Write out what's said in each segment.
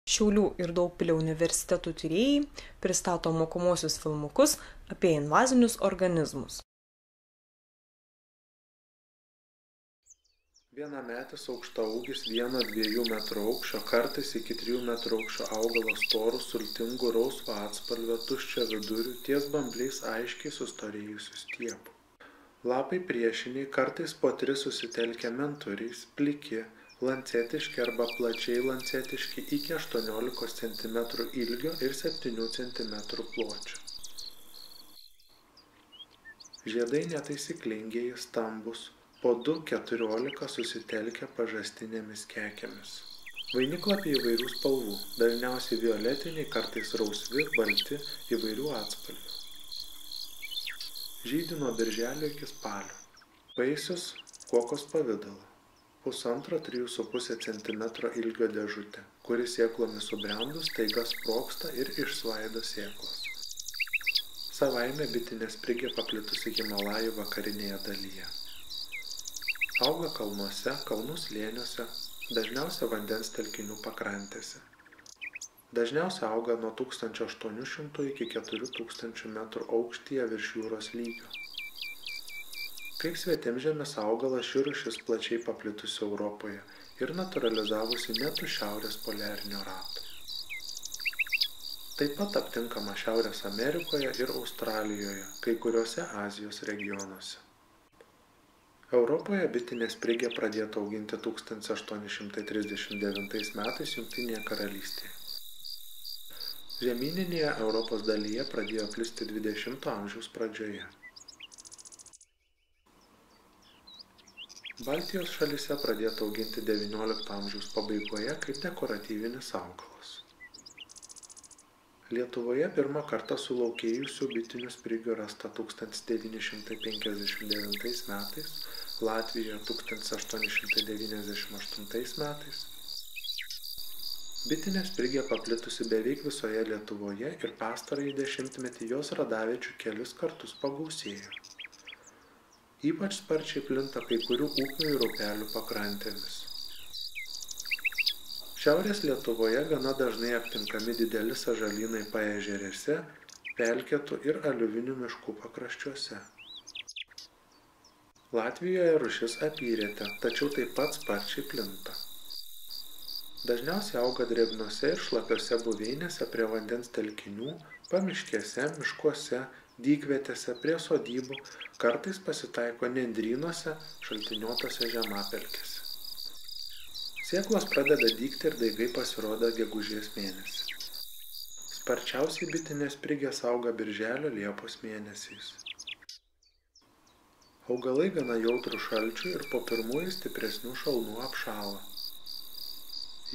Šiaulių ir Daugpilio universitetų tyrėjai pristato mokomuosius filmukus apie invazinius organizmus. Vienametis aukštaūgis 1–2 metrų aukščio, kartais iki 3 metrų aukščio augalas storų, sultingų, rausvo atspalvio, tuščio vidurių, ties bambliais aiškiai sustorėjusių stiebų. Lapai priešiniai, kartais po 3 susitelkę menturiais, pliki, lancetiški arba plačiai lancetiški iki 18 cm ilgio ir 7 cm pločio. Žiedai netaisyklingieji, stambus, po 2–14 susitelkę pažastinėmis kekėmis. Vainiklapiai įvairių spalvų, dažniausiai violetiniai, kartais rausvi, balti, įvairių atspalvių. Žydi nuo birželio iki spalio. Vaisius kokos pavidalo. 1,5–3,5 cm ilgio dėžutė, kuri sėklomis subrendus staiga sprogsta ir išsvaido sėklas. Savaime bitinė sprigė paplitusi Himalajų vakarinėje dalyje. Auga kalnuose, kalnų slėniuose, dažniausia vandens telkinių pakrantėse. Dažniausia auga nuo 1800 iki 4000 metrų aukštyje virš jūros lygio. Kaip svetimžemis augalas ši rūšis plačiai paplitusi Europoje ir natūralizavusi net už šiaurės poliarinio rato. Taip pat aptinkama Šiaurės Amerikoje ir Australijoje, kai kuriuose Azijos regionuose. Europoje bitinė sprigė pradėta auginti 1839 metais Jungtinėje karalystėje. Žemyninėje Europos dalyje pradėjo plisti 20 amžiaus pradžioje. Baltijos šalyse pradėta auginti 19 amžiaus pabaigoje kaip dekoratyvinis augalas. Lietuvoje pirmą kartą sulaukėjusių bitinių sprigių rasta 1959 metais, Latvijoje 1898 metais. Bitinė sprigė paplitusi beveik visoje Lietuvoje ir pastarąjį dešimtmetį jos radaviečių kelis kartus pagausėjo. Ypač sparčiai plinta kai kurių upių ir upelių pakrantėmis. Šiaurės Lietuvoje gana dažnai aptinkami dideli sąžalynai paežerėse, pelkėtų ir aliuvinių miškų pakraščiuose. Latvijoje rūšis apyrėtė, tačiau taip pat sparčiai plinta. Dažniausiai auga drėgnose ir šlapiose buveinėse prie vandens telkinių, pamiškėse, miškuose, dykvietėse, prie sodybų, kartais pasitaiko nendrynuose, šaltiniuotose žemapelkėse. Sėklos pradeda dygti ir daigai pasirodo gegužės mėnesį. Sparčiausiai bitinės sprigės auga birželio Liepos mėnesiais. Augalai gana jautrūs šalčiui ir po pirmųjų stipresnių šalnų apšąla.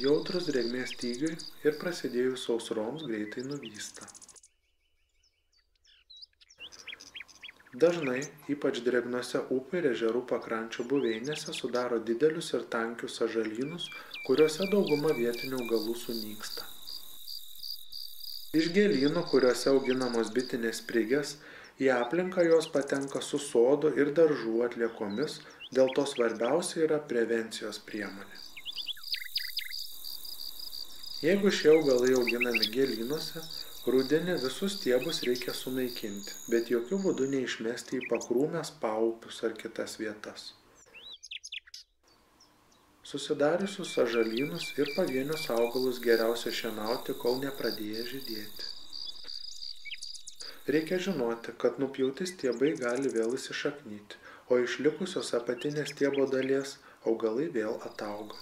Jautrūs drėgmės stygiui ir prasidėjus sausroms greitai nuvysta. Dažnai, ypač drėgnose upių ir ežerų pakrančių buveinėse sudaro didelius ir tankius sąžalynus, kuriuose dauguma vietinių augalų sunyksta. Iš gėlynų, kuriuose auginamos bitinės sprigės, į aplinką jos patenka su sodų ir daržų atliekomis, dėl to svarbiausia yra prevencijos priemonė. Jeigu šie augalai auginami gėlynuose, rudenį visus stiebus reikia sunaikinti, bet jokiu būdu neišmesti į pakrūmes, paupius ar kitas vietas. Susidariusius sąžalynus ir pavienius augalus geriausia šienauti, kol nepradėję žydėti. Reikia žinoti, kad nupjauti stiebai gali vėl įsišaknyti, o iš likusios apatinės stiebo dalies augalai vėl atauga.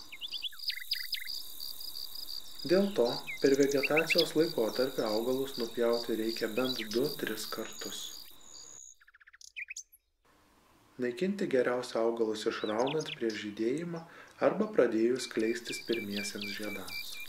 Dėl to per vegetacijos laikotarpį augalus nupjauti reikia bent 2–3 kartus. Naikinti geriausia augalus išraunant prieš žydėjimą arba pradėjus skleistis pirmiesiems žiedams.